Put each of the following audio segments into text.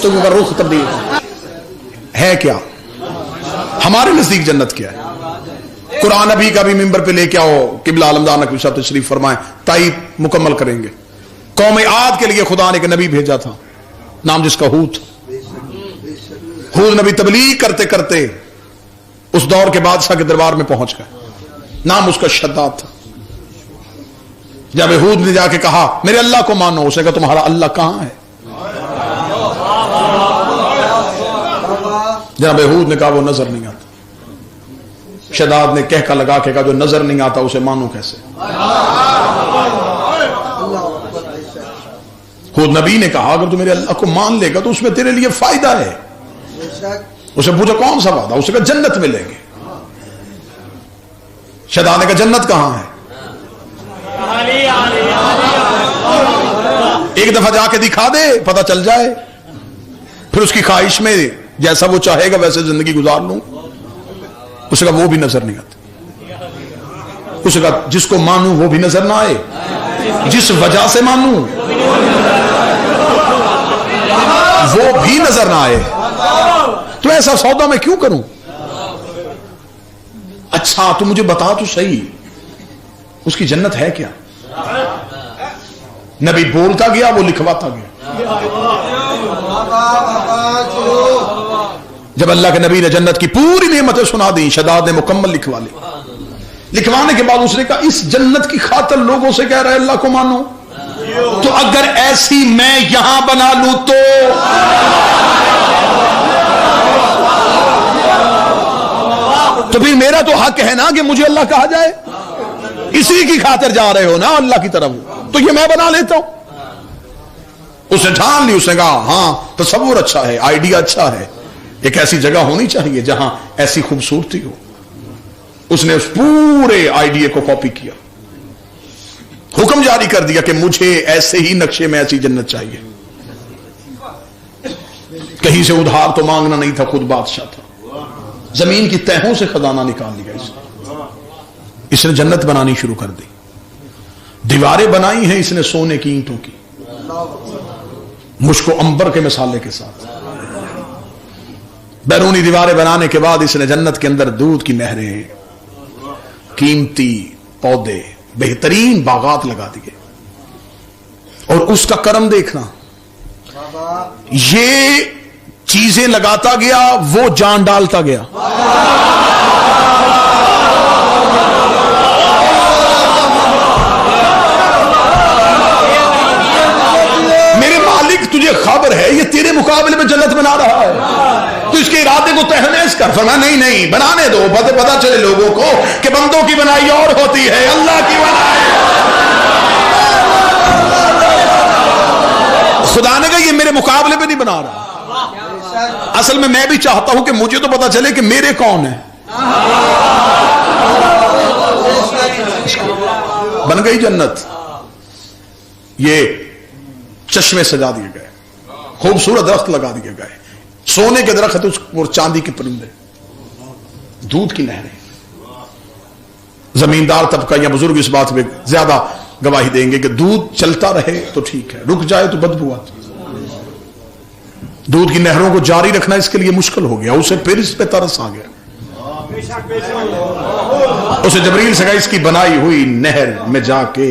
گفتگو کا رخ تبدیل ہے کیا؟ ہمارے نزدیک جنت کیا ہے؟ قرآن نبی کا بھی ممبر پہ لے کے آؤ، قبلہ عالمدار نقوی صاحب تشریف فرمائیں، تائید مکمل کریں گے۔ قوم عاد کے لیے خدا نے ایک نبی بھیجا تھا، نام جس کا ہود۔ ہود نبی تبلیغ کرتے کرتے اس دور کے بادشاہ کے دربار میں پہنچ گئے، نام اس کا شداد تھا۔ جب ہود نے جا کے کہا میرے اللہ کو مانو، اسے کہا تمہارا اللہ کہاں ہے؟ جناب ہود نے کہا وہ نظر نہیں آتا۔ شداد نے کہہ کا لگا کے کہا جو نظر نہیں آتا اسے مانو کیسے؟ ہود نبی نے کہا اگر تو میرے اللہ کو مان لے گا تو اس میں تیرے لیے فائدہ ہے۔ اسے پوچھا کون سا وعدہ؟ اسے کہا جنت ملیں گے۔ شداد نے کہا جنت کہاں ہے؟ ایک دفعہ جا کے دکھا دے پتہ چل جائے، پھر اس کی خواہش میں جیسا وہ چاہے گا ویسے زندگی گزار لوں۔ اسے کہا وہ بھی نظر نہیں آتی۔ اسے کہا جس کو مانوں وہ بھی نظر نہ آئے، جس وجہ سے مانوں وہ بھی نظر نہ آئے، تو ایسا سودا میں کیوں کروں؟ اچھا تو مجھے بتا تو صحیح اس کی جنت ہے کیا؟ نبی بولتا گیا، وہ لکھواتا گیا۔ جب اللہ کے نبی نے جنت کی پوری نعمتیں سنا دی، شداد نے مکمل لکھوا لی۔ لکھوانے کے بعد اس نے کہا اس جنت کی خاطر لوگوں سے کہہ رہے اللہ کو مانو، تو اگر ایسی میں یہاں بنا لوں تو پھر میرا تو حق ہے نا کہ مجھے اللہ کہا جائے۔ اسی کی خاطر جا رہے ہو نا اللہ کی طرف، تو یہ میں بنا لیتا ہوں۔ اس نے ٹھان لی، اس نے کہا ہاں تصور اچھا ہے، آئیڈیا اچھا ہے، ایک ایسی جگہ ہونی چاہیے جہاں ایسی خوبصورتی ہو۔ اس نے اس پورے آئیڈیا کو کاپی کیا، حکم جاری کر دیا کہ مجھے ایسے ہی نقشے میں ایسی جنت چاہیے۔ کہیں سے ادھار تو مانگنا نہیں تھا، خود بادشاہ تھا۔ زمین کی تہوں سے خزانہ نکال لیا اس نے جنت بنانی شروع کر دی۔ دیواریں بنائی ہیں اس نے سونے کی اینٹوں کی، مشک و عنبر کے مسالے کے ساتھ۔ بیرونی دیواریں بنانے کے بعد اس نے جنت کے اندر دودھ کی نہریں، قیمتی پودے، بہترین باغات لگا دیے۔ اور اس کا کرم دیکھنا، یہ چیزیں لگاتا گیا، وہ جان ڈالتا گیا۔ میرے مالک تجھے خبر ہے یہ تیرے مقابلے میں جنت بنا رہا ہے، تو اس کے ارادے کو تہنیز کر۔ فرمایا نہیں بنانے دو، پتہ چلے لوگوں کو کہ بندوں کی بنائی اور ہوتی ہے، اللہ کی بنائی۔ خدا نے کہا یہ میرے مقابلے پہ نہیں بنا رہا، اصل میں بھی چاہتا ہوں کہ مجھے تو پتا چلے کہ میرے کون ہیں۔ بن گئی جنت، یہ چشمے سجا دیے گئے، خوبصورت درخت لگا دیے گئے، سونے کے درخت اور چاندی کے پرندے، دودھ کی نہریں۔ زمیندار طبقہ یا بزرگ اس بات پہ زیادہ گواہی دیں گے کہ دودھ چلتا رہے تو ٹھیک ہے، رک جائے تو بدبو آتی۔ دودھ کی نہروں کو جاری رکھنا اس کے لیے مشکل ہو گیا، اسے پھر اس پہ ترس آ گیا۔ اسے جبریل سے کہا اس کی بنائی ہوئی نہر میں جا کے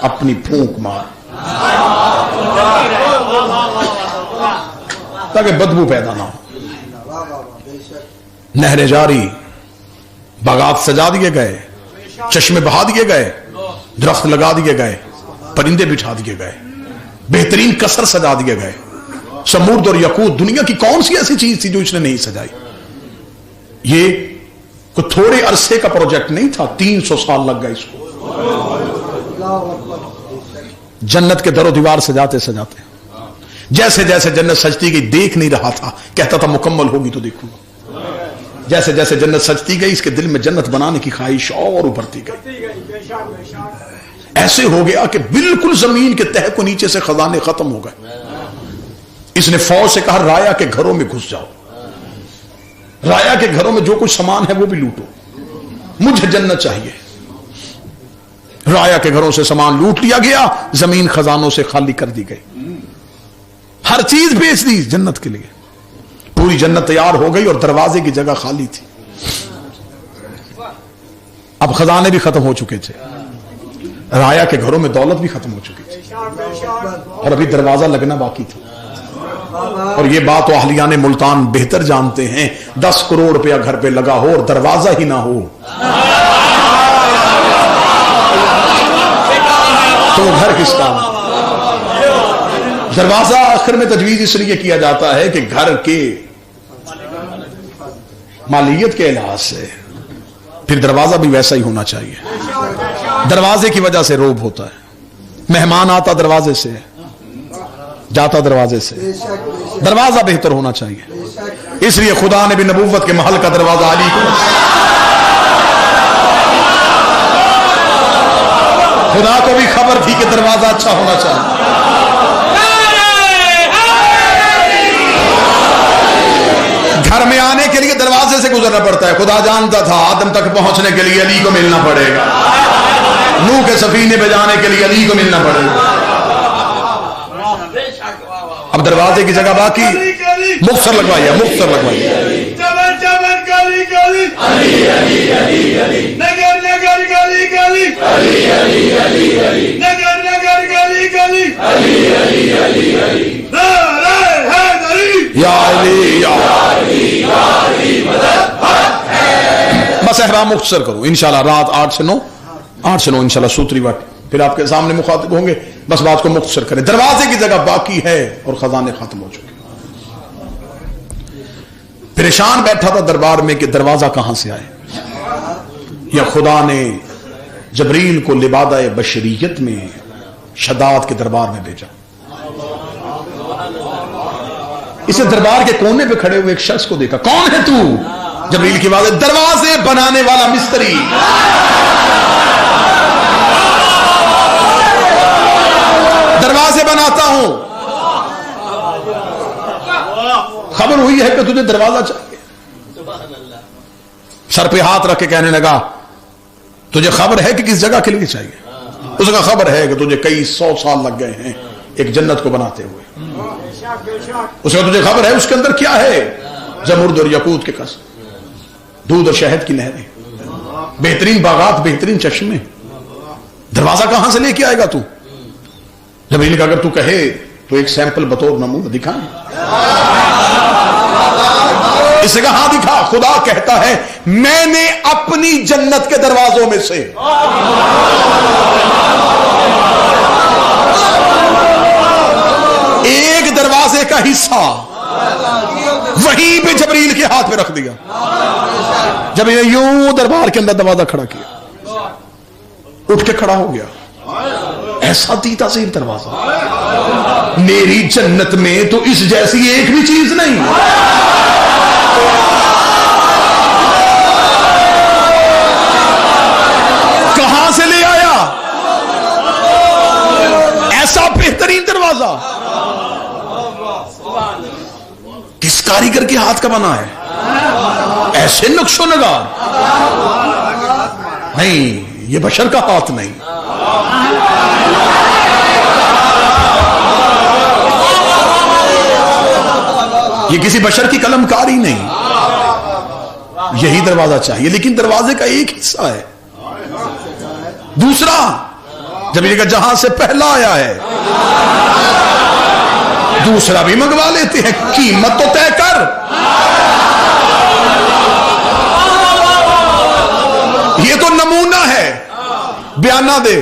اپنی پھونک مار تاکہ بدبو پیدا نہ ہو۔ نہریں جاری، باغات سجا دیے گئے، چشمے بہا دیے گئے، درخت لگا دیے گئے، پرندے بٹھا دیے گئے، بہترین قصر سجا دیے گئے۔ سمرد اور یقوت دنیا کی کون سی ایسی چیز تھی جو اس نے نہیں سجائی؟ یہ کوئی تھوڑے عرصے کا پروجیکٹ نہیں تھا، 300 سال لگ گئے اس کو، جنت کے در و دیوار سجاتے سجاتے۔ جیسے جیسے جنت سجتی گئی دیکھ نہیں رہا تھا، کہتا تھا مکمل ہوگی تو دیکھوں گا۔ جیسے جیسے جنت سجتی گئی اس کے دل میں جنت بنانے کی خواہش اور ابھرتی گئی۔ ایسے ہو گیا کہ بالکل زمین کے تہہ کو نیچے سے خزانے ختم ہو گئے۔ اس نے فوج سے کہا رایا کے گھروں میں گھس جاؤ، رایا کے گھروں میں جو کچھ سامان ہے وہ بھی لوٹو، مجھے جنت چاہیے۔ رایا کے گھروں سے سامان لوٹ لیا گیا، زمین خزانوں سے خالی کر دی گئی۔ ہر چیز بیچ دی جنت کے لیے. پوری جنت تیار ہو گئی اور دروازے کی جگہ خالی تھی. اب خزانے بھی ختم ہو چکے تھے, رایا کے گھروں میں دولت بھی ختم ہو چکی تھی, اور ابھی دروازہ لگنا باقی تھا. اور یہ بات تو اہلیان ملتان بہتر جانتے ہیں, 10 کروڑ روپیہ گھر پہ لگا ہو اور دروازہ ہی نہ ہو تو وہ گھر کس کام. دروازہ آخر میں تجویز اس لیے کیا جاتا ہے کہ گھر کے مالیت کے لحاظ سے پھر دروازہ بھی ویسا ہی ہونا چاہیے. دروازے کی وجہ سے روب ہوتا ہے, مہمان آتا دروازے سے, جاتا دروازے سے, دروازہ بہتر ہونا چاہیے. اس لیے خدا نے بھی نبوت کے محل کا دروازہ علی کو, خدا کو بھی خبر تھی کہ دروازہ اچھا ہونا چاہیے. گھر میں آنے کے لیے دروازے سے گزرنا پڑتا ہے. خدا جانتا تھا آدم تک پہنچنے کے لیے علی کو ملنا پڑے گا, نوح کے سفینے پہ جانے کے لیے علی کو ملنا پڑے گا. اب دروازے کی جگہ باقی, مختصر لگوائیے, مختصر لگوائیے. بس احرام مختصر کرو انشاءاللہ. رات 8 سے 9 انشاءاللہ سوتری وقت پھر آپ کے سامنے مخاطب ہوں گے. بس بات کو مختصر کریں. دروازے کی جگہ باقی ہے اور خزانے ختم ہو چکے. پریشان بیٹھا تھا دربار میں کہ دروازہ کہاں سے آئے. یا خدا نے جبریل کو لبادہ بشریت میں شداد کے دربار میں بھیجا. اسے دربار کے کونے پہ کھڑے ہوئے ایک شخص کو دیکھا. کون ہے تو؟ جبریل کی آواز, دروازے بنانے والا مستری. دروازے بناتا ہوں. خبر ہوئی ہے کہ تجھے دروازہ چاہیے. سر پہ ہاتھ رکھ کے کہنے لگا تجھے خبر ہے کہ کس جگہ کے لیے چاہیے؟ اس کا خبر ہے کہ تجھے کئی 100 سال لگ گئے ہیں ایک جنت کو بناتے ہوئے. اس کا تجھے خبر ہے اس کے اندر کیا ہے؟ زمرد اور یاقوت کے قصب, دودھ اور شہد کی نہریں, بہترین باغات, بہترین چشمے. دروازہ کہاں سے لے کے آئے گا تو؟ جبریل کا اگر تو کہے تو ایک سیمپل بطور نمونہ دکھائیں. اس نے کہا ہاں دکھا. خدا کہتا ہے میں نے اپنی جنت کے دروازوں میں سے ایک دروازے کا حصہ وہیں پہ جبریل کے ہاتھ پہ رکھ دیا. جبریل نے یوں دربار کے اندر دروازہ کھڑا کیا, اٹھ کے کھڑا ہو گیا. ایسا تیتا سیر دروازہ. میری جنت میں تو اس جیسی ایک بھی چیز نہیں. کہاں سے لے آیا ایسا بہترین دروازہ؟ کس کاریگر کے ہاتھ کا بنا ہے؟ ایسے نقش و نگار نہیں, یہ بشر کا ہاتھ نہیں. یہ کسی بشر کی قلم کاری نہیں. یہی دروازہ چاہیے, لیکن دروازے کا ایک حصہ ہے. دوسرا جب یہ جہاں سے پہلا آیا ہے دوسرا بھی منگوا لیتے ہیں. قیمت تو طے کر. یہ تو نمونہ ہے, بیانہ دے.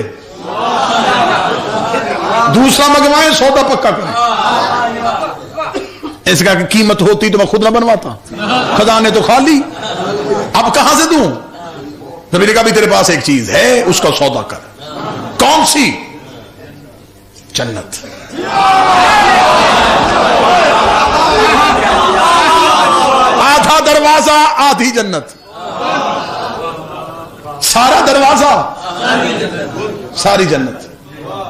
دوسرا منگوائیں, سودا پکا کریں. اس کا قیمت ہوتی تو میں خود نہ بنواتا. خزانے تو خالی, اب کہاں سے دوں؟ نبی نے کہا بھی تیرے پاس ایک چیز ہے, اس کا سودا کر. کون سی؟ جنت. آدھا دروازہ آدھی جنت, سارا دروازہ ساری جنت.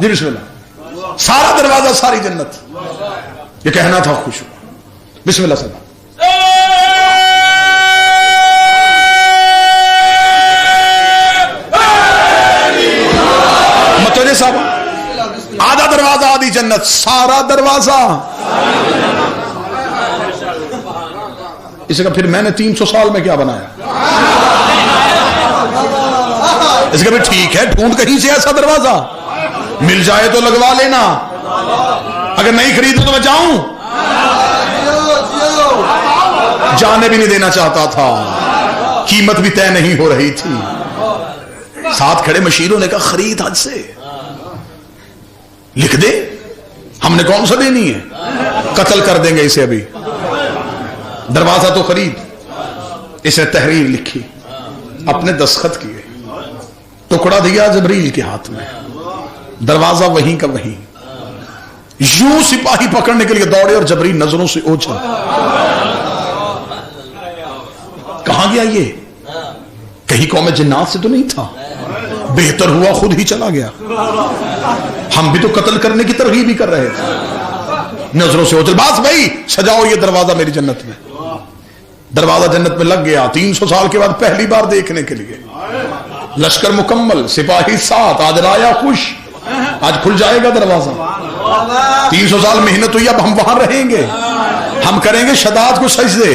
جی بسم اللہ. سارا دروازہ ساری جنت. یہ کہنا تھا خوش. بسم اللہ صلی اللہ. متوجہ صاحب, آدھا دروازہ آدھی جنت, سارا دروازہ اسے کہا پھر میں نے 300 سال میں کیا بنایا؟ اسے کہا ٹھیک ہے ڈھونڈ کہیں سے ایسا دروازہ مل جائے تو لگوا لینا، اگر نہیں خریدو تو میں جاؤں؟ جانے بھی نہیں دینا چاہتا تھا، قیمت بھی طے نہیں ہو رہی تھی۔ ساتھ کھڑے مشیروں نے کہا خرید حد سے لکھ دے، ہم نے کون سا دینی ہے، قتل کر دیں گے اسے ابھی، دروازہ تو خرید۔ اسے تحریر لکھی، اپنے دستخط کیے، ٹکڑا دیا جبریل کے ہاتھ میں، دروازہ وہیں کا وہیں۔ یوں سپاہی پکڑنے کے لیے دوڑے اور جبریل نظروں سے اوجھل۔ کہاں گیا یہ؟ کہیں قوم جنات سے تو نہیں تھا؟ بہتر ہوا خود ہی چلا گیا، ہم بھی تو قتل کرنے کی ترغیب ہی کر رہے تھے۔ نظروں سے اوجھل، بس بھائی سجاؤ یہ دروازہ میری جنت میں۔ دروازہ جنت میں لگ گیا، 300 سال کے بعد پہلی بار دیکھنے کے لیے۔ لشکر مکمل، سپاہی ساتھ، آج رایا خوش، آج کھل جائے گا دروازہ۔ 300 سال محنت ہوئی، اب ہم وہاں رہیں گے، ہم کریں گے شداد کو سجدے،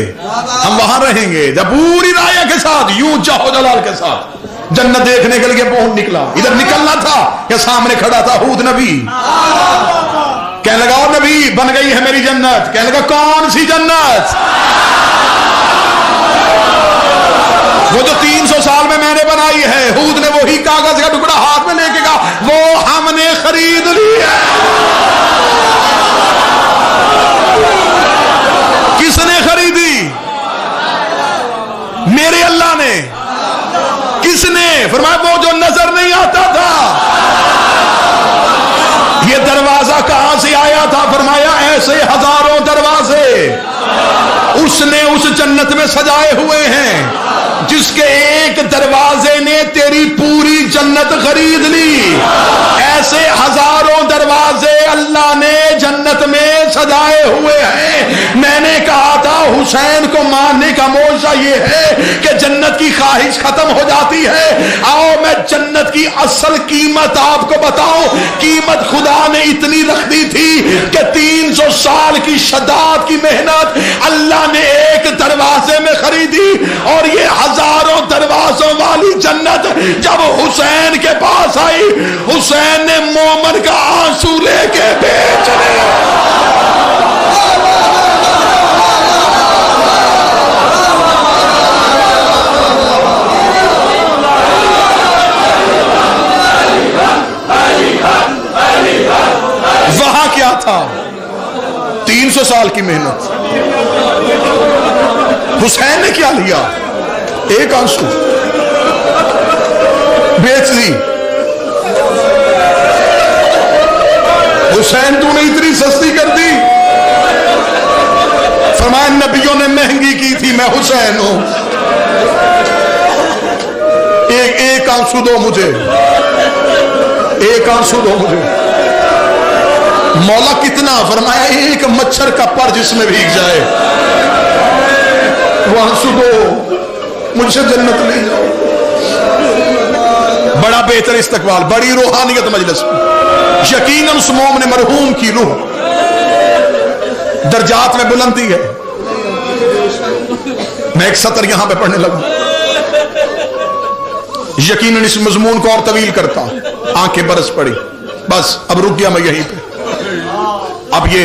ہم وہاں رہیں گے جب پوری رایا کے ساتھ، یوں چاہو جلال کے ساتھ جنت دیکھنے کے لیے پہنچ نکلا۔ ادھر نکلنا تھا کہ سامنے کھڑا تھا ہود نبی، کہنے لگا او نبی بن گئی ہے میری جنت۔ کہنے لگا کون سی جنت؟ وہ جو 300 سال میں نے بنائی ہے۔ ہود نے وہی کاغذ کا ٹکڑا ہاتھ میں لے کے کہا وہ ہم نے خرید لی ہے۔ کس نے خریدی؟ میرے اللہ نے۔ کس نے؟ فرمایا وہ جو نظر نہیں آتا تھا۔ یہ دروازہ کہاں سے آیا تھا؟ فرمایا ایسے ہزاروں دروازے اس نے اس جنت میں سجائے ہوئے ہیں جس کے ایک دروازے نے تیری پوری جنت خرید لی۔ ایسے ہزاروں دروازے اللہ نے جنت میں سجائے ہوئے ہیں۔ میں نے کہا تھا حسین کو ماننے کا موجزہ یہ ہے کہ جنت کی خواہش ختم ہو جاتی ہے۔ آؤ میں جنت کی اصل قیمت آپ کو بتاؤں۔ قیمت خدا نے اتنی رکھ دی تھی کہ 300 سال کی شداد کی محنت اللہ نے ایک دروازے میں خریدی، اور یہ ہزاروں دروازوں والی جنت جب حسین کے پاس آئی، حسین نے مومن کا آنسو لے کے بیچ دیا۔ وہاں کیا تھا؟ 300 سال کی محنت۔ حسین نے کیا لیا؟ ایک آنسو بیچ دی۔ حسین تو نے اتنی سستی کر دی؟ فرمایا نبیوں نے مہنگی کی تھی، میں حسین ہوں۔ ایک آنسو دو مجھے، ایک آنسو دو مجھے۔ مولا کتنا؟ فرمایا ایک مچھر کا پر جس میں بھیگ جائے وہ آنسو دو، مجھ سے جنت لے جاؤ۔ بڑا بہتر استقبال، بڑی روحانیت مجلس میں۔ یقیناً اس مومن مرحوم کی روح درجات میں بلندی ہے۔ میں ایک سطر یہاں پہ پڑھنے لگا، یقیناً اس مضمون کو اور طویل کرتا، آنکھیں برس پڑی، بس اب رک گیا میں یہیں پہ۔ اب یہ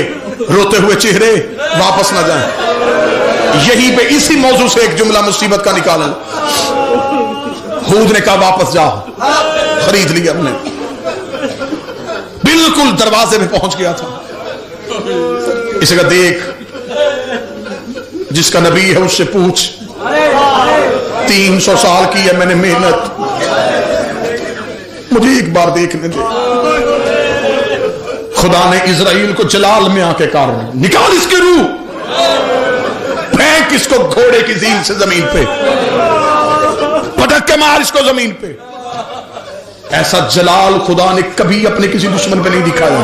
روتے ہوئے چہرے واپس نہ جائیں، یہیں پہ اسی موضوع سے ایک جملہ مصیبت کا نکالا۔ ہود نے کہا واپس جاؤ، خرید لیا ہم نے۔ بالکل دروازے میں پہنچ گیا تھا، اسے کہا دیکھ جس کا نبی ہے اس سے پوچھ، 300 سال کی ہے میں نے محنت، مجھے ایک بار دیکھنے دے۔ خدا نے اسرائیل کو جلال میں آ کے کار نکال اس کی روح، پھینک اس کو گھوڑے کی زین سے زمین پہ، پٹک کے مار اس کو زمین پہ۔ ایسا جلال خدا نے کبھی اپنے کسی دشمن پہ نہیں دکھایا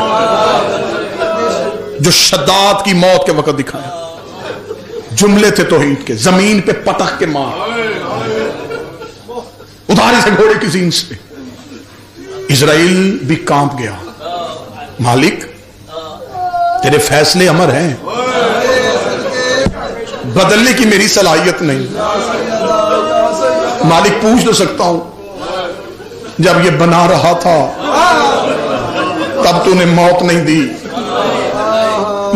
جو شداد کی موت کے وقت دکھایا۔ جملے تھے توحید کے، زمین پہ پٹک کے مار، اتاری سے گھوڑے کی زین سے۔ اسرائیل بھی کانپ گیا، مالک تیرے فیصلے امر ہیں، بدلنے کی میری صلاحیت نہیں. مالک پوچھ تو سکتا ہوں جب یہ بنا رہا تھا تب تو نے موت نہیں دی,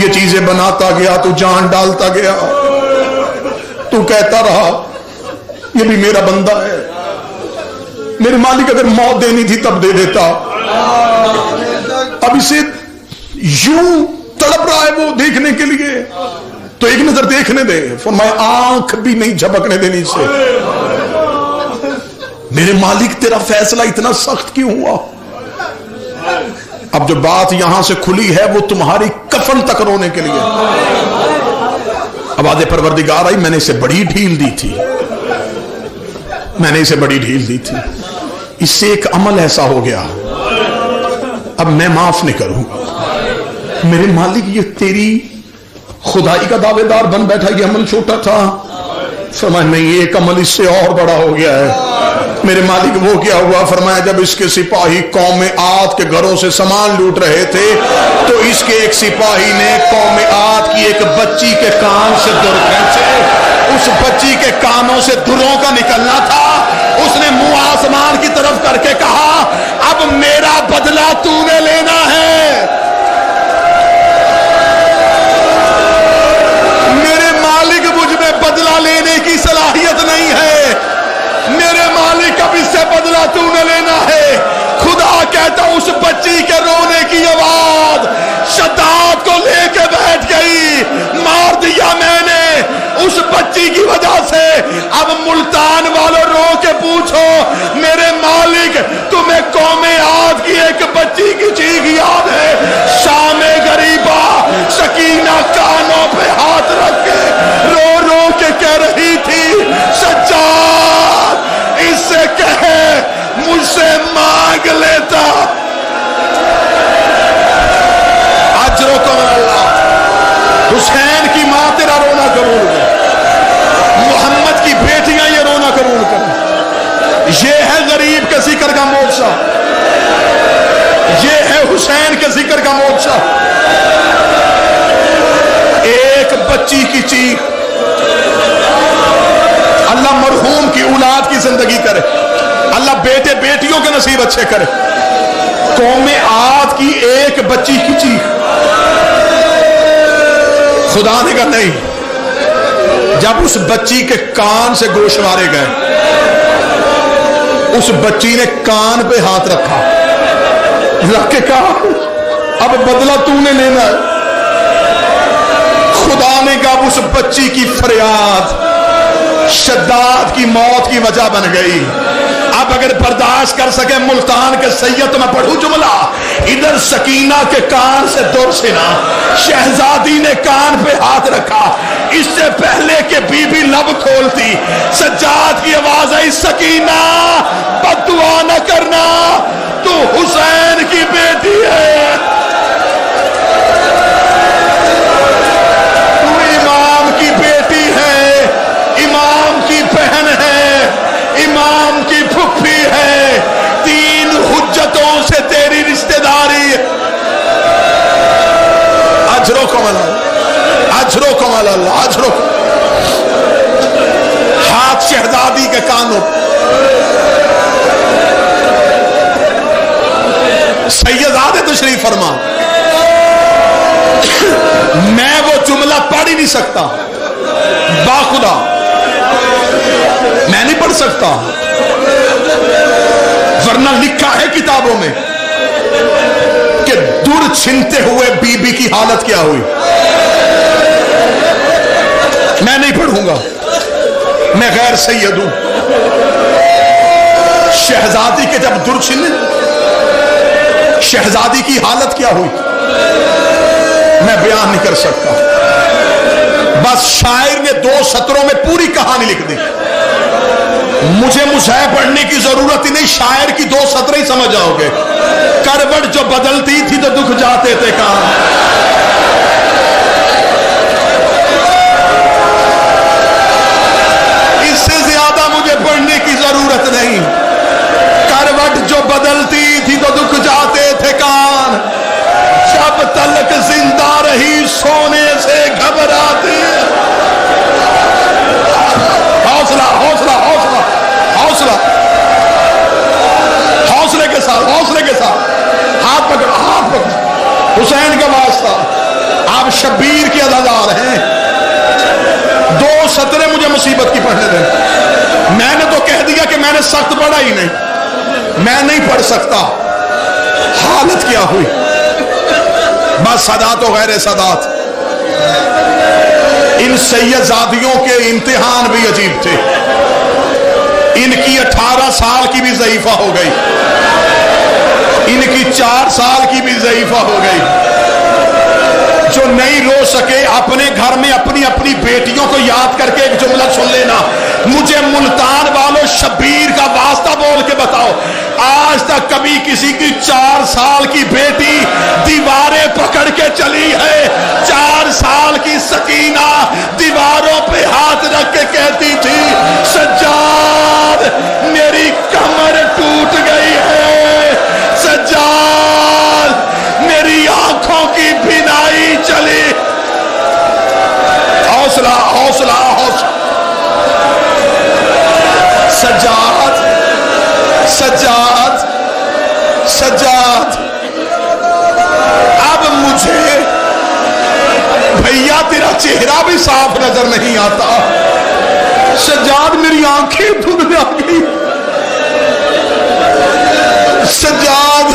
یہ چیزیں بناتا گیا تو جان ڈالتا گیا, تو کہتا رہا یہ بھی میرا بندہ ہے. میرے مالک اگر موت دینی تھی تب دے دیتا, اب اسے یوں تڑپ رہا ہے وہ دیکھنے کے لیے تو ایک نظر دیکھنے دے. فرمایا آنکھ بھی نہیں جھپکنے دینی سے. میرے مالک تیرا فیصلہ اتنا سخت کیوں ہوا؟ اب جو بات یہاں سے کھلی ہے وہ تمہاری کفن تک رونے کے لیے. آواز پروردگار آئی, میں نے اسے بڑی ڈھیل دی تھی, میں نے اسے بڑی ڈھیل دی تھی, اس سے ایک عمل ایسا ہو گیا اب میں معاف نہیں کروں گا. میرے مالک یہ تیری خدائی کا دعوے دار بن بیٹھا, یہ عمل چھوٹا تھا. فرمایا نہیں, ایک عمل اس سے اور بڑا ہو گیا ہے. میرے مالک وہ کیا ہوا؟ فرمایا جب اس کے سپاہی قوم عاد کے گھروں سے سامان لوٹ رہے تھے تو اس کے ایک سپاہی نے قوم عاد کی ایک بچی کے کان سے در کھینچے. اس بچی کے کانوں سے دروں کا نکلنا تھا. اس نے منہ آسمان کی طرف کر کے کہا اب میرا بدلہ تو نے لینا ہے. میرے مالک مجھ میں بدلہ لینے کی صلاحیت نہیں ہے. میرے مالک اب اس سے بدلہ تو نے لینا ہے. خدا کہتا اس بچی کے رونے کی آواز شداد کو لے کے بیٹھ گئی. مار دیا میں نے اس بچی کی وجہ سے. اب ملتان والوں رو کے پوچھو میرے مالک تمہیں قوم عاد کی ایک بچی کی چیخ یاد ہے؟ شام غریبہ سکینہ کانوں پہ ہاتھ رکھ کے رو رو کے کہہ رہی تھی سجاد اس سے کہے مجھ سے مانگ لیتا. اجرکم اللہ. حسین کی ماں تیرا رونا قبول کر, محمد کی بیٹیاں یہ رونا قبول کر. یہ ہے غریب کے ذکر کا موجزہ, یہ ہے حسین کے ذکر کا موجزہ. ایک بچی کی چیخ. اللہ مرحوم کی اولاد کی زندگی کرے, اللہ بیٹے بیٹیوں کے نصیب اچھے کرے. قوم عاد کی ایک بچی کی چیخ. خدا نے کہا نہیں. جب اس بچی کے کان سے گوشت مارے گئے, اس بچی نے کان پہ ہاتھ رکھا, رکھ کے کہا اب بدلہ تو نے لینا ہے. خدا نے کہا اس بچی کی فریاد شداد کی موت کی وجہ بن گئی. اب اگر برداشت کر سکے ملتان کے سید میں پڑھوں جملہ, ادھر سکینہ کے کان سے در سنا, شہزادی نے کان پہ ہاتھ رکھا. اس سے پہلے کہ بی بی لب کھولتی سجاد کی آواز آئی سکینہ بد دعا نہ کرنا, تو حسین کی بیٹی ہے, تو امام کی بیٹی ہے, امام کی بہن ہے, امام کی پھپھی ہے, 3 حجتوں سے تیری رشتہ داری. اجرکم اللہ, اجرکم اللہ, اجرکم. ہاتھ شہزادی کے کانوں. سیدزادے تشریف فرما. میں وہ جملہ پڑھ ہی نہیں سکتا, باخدا میں نہیں پڑھ سکتا, ورنہ لکھا ہے کتابوں میں کہ در چھنتے ہوئے بی بی کی حالت کیا ہوئی. میں نہیں پڑھوں گا, میں غیر سید ہوں. شہزادی کے جب در چھنے, شہزادی کی حالت کیا ہوئی میں بیان نہیں کر سکتا. بس شاعر نے 2 سطروں میں پوری کہانی لکھ دی. مجھے مجھے پڑھنے کی ضرورت ہی نہیں, شاعر کی 2 سطریں ہی سمجھ آؤ گے. کروٹ جو بدلتی تھی تو دکھ جاتے تھے کہاں. اس سے زیادہ مجھے پڑھنے کی ضرورت نہیں. کروٹ جو بدلتی تھی تو دکھ جاتے تھے کان, جب تلک زندہ رہی سونے سے گھبراتی. مصیبت کی پڑھنے دیں. میں نے تو کہہ دیا کہ میں نے سخت پڑھا ہی نہیں, میں نہیں پڑھ سکتا. حالت کیا ہوئی, بس سادات و غیر سادات. ان سید زادیوں کے امتحان بھی عجیب تھے. ان کی 18 سال کی بھی ضعیفہ ہو گئی, ان کی 4 سال کی بھی ضعیفہ ہو گئی. جو نہیں رو سکے اپنے گھر میں اپنی اپنی بیٹیوں کو یاد کر کے ایک جملہ سن لینا, مجھے ملتان والوں شبیر کا واسطہ بول کے بتاؤ, آج تک کبھی کسی کی 4 سال کی بیٹی دیواریں پکڑ کے چلی ہے؟ 4 سال کی سکینہ دیواروں پہ ہاتھ رکھ کے کہتی تھی سجاد میری کمر ٹوٹ گئی ہے, سجاد میری آنکھوں کی بینائی چلی. حوصلہ حوصلہ حوصلہ. سجاد سجاد سجاد, اب مجھے بھیا تیرا چہرہ بھی صاف نظر نہیں آتا. سجاد میری آنکھیں دھند آ گئی. سجاد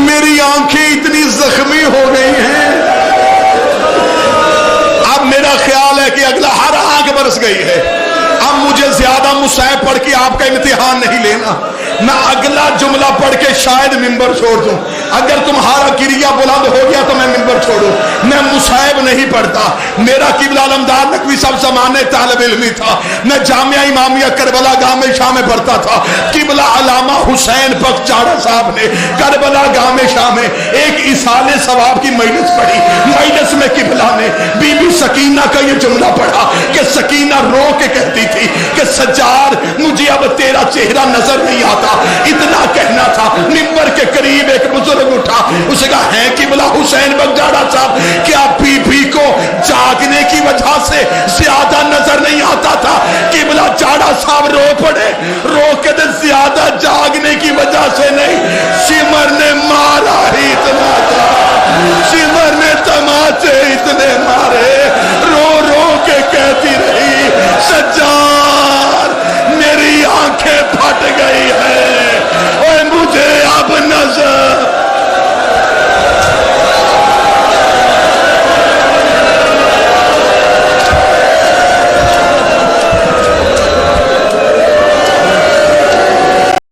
میری آنکھیں اتنی زخمی ہو گئی ہیں. اب میرا خیال ہے کہ اگلا ہر آنکھ برس گئی ہے. اب مجھے زیادہ مصائب پڑھ کے آپ کا امتحان نہیں لینا. میں اگلا جملہ پڑھ کے شاید ممبر چھوڑ دوں. اگر تمہارا گریہ بلند ہو گیا تو میں ممبر چھوڑوں. میں مصائب نہیں پڑھتا. میرا قبلہ علمدار نقوی صاحب زمانے طالب علمی تھا. میں جامعہ امامیہ کربلا گاہ میں شاہ میں پڑھتا تھا. قبلہ علامہ حسین بخش چاڑا صاحب نے کربلا گاہ میں شاہ میں ایک اصال ثواب کی مجلس پڑھی. مجلس میں قبلہ نے بی بی سکینہ کا یہ جملہ پڑھا کہ سکینہ رو کے کہتی تھی کہ سجاد مجھے اب تیرا چہرہ نظر نہیں آتا. اتنا کہنا تھا, ممبر کے قریب ایک بزرگ اٹھا, اسے کہا ہے قبلہ حسین بخش چاڑا صاحب کیا بی بی کو جاگنے کی وجہ سے زیادہ نظر نہیں آتا تھا؟ قبلہ چاڑا صاحب رو پڑے, رو کے دے زیادہ جاگنے کی وجہ سے نہیں, سمر نے مارا ہی اتنا تھا, سمر نے تماچے اتنے مارے. رو رو کے کہتی رہی سجاد میری آنکھیں پھٹ گئی ہے,